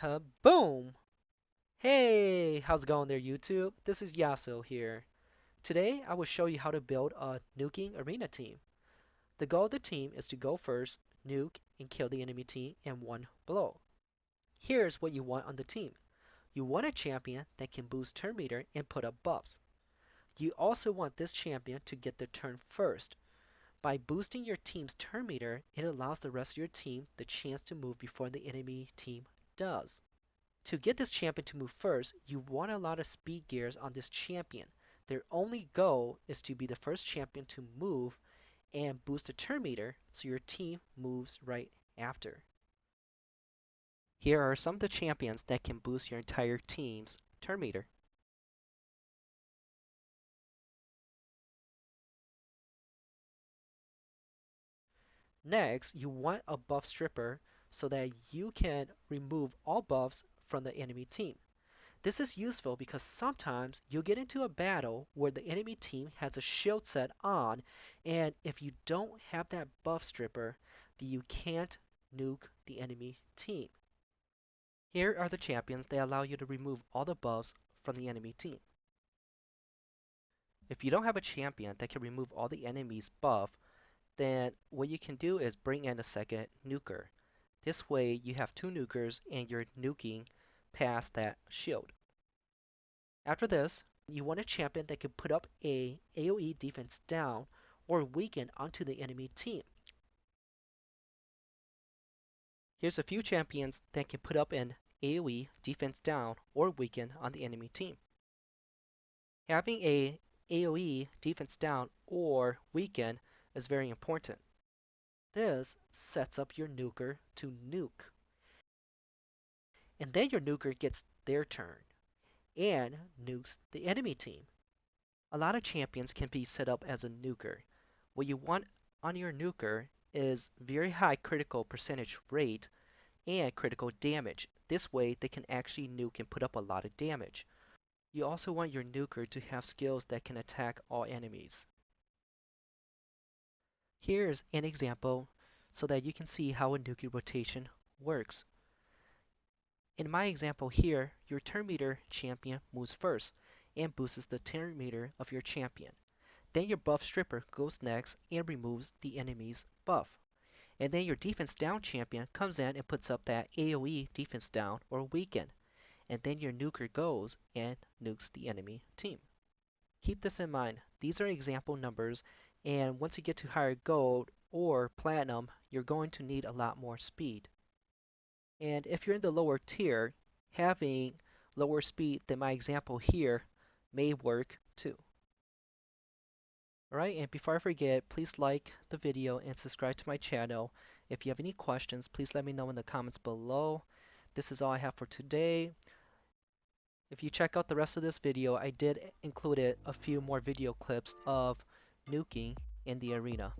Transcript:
Kaboom! Hey, how's it going there, YouTube? This is Yaso here. Today, I will show you how to build a nuking arena team. The goal of the team is to go first, nuke, and kill the enemy team in one blow. Here's what you want on the team. You want a champion that can boost turn meter and put up buffs. You also want this champion to get the turn first. By boosting your team's turn meter, it allows the rest of your team the chance to move before the enemy team does. To get this champion to move first, you want a lot of speed gears on this champion. Their only goal is to be the first champion to move and boost the turn meter so your team moves right after. Here are some of the champions that can boost your entire team's turn meter. Next, you want a buff stripper so that you can remove all buffs from the enemy team. This is useful because sometimes you'll get into a battle where the enemy team has a shield set on, and if you don't have that buff stripper, then you can't nuke the enemy team. Here are the champions that allow you to remove all the buffs from the enemy team. If you don't have a champion that can remove all the enemy's buff, then what you can do is bring in a second nuker. This way you have two nukers and you're nuking past that shield. After this, you want a champion that can put up a AoE defense down or weaken onto the enemy team. Here's a few champions that can put up an AoE defense down or weaken on the enemy team. Having a AoE defense down or weaken is very important. This sets up your nuker to nuke. And then your nuker gets their turn and nukes the enemy team. A lot of champions can be set up as a nuker. What you want on your nuker is very high critical percentage rate and critical damage. This way they can actually nuke and put up a lot of damage. You also want your nuker to have skills that can attack all enemies. Here's an example so that you can see how a nuking rotation works. In my example here, your turn meter champion moves first and boosts the turn meter of your champion. Then your buff stripper goes next and removes the enemy's buff. And then your defense down champion comes in and puts up that AoE defense down or weaken. And then your nuker goes and nukes the enemy team. Keep this in mind. These are example numbers, and once you get to higher gold or platinum, you're going to need a lot more speed. And if you're in the lower tier, having lower speed than my example here may work too. Alright, and before I forget, please like the video and subscribe to my channel. If you have any questions, please let me know in the comments below. This is all I have for today. If you check out the rest of this video, I did include a few more video clips of nuking in the arena.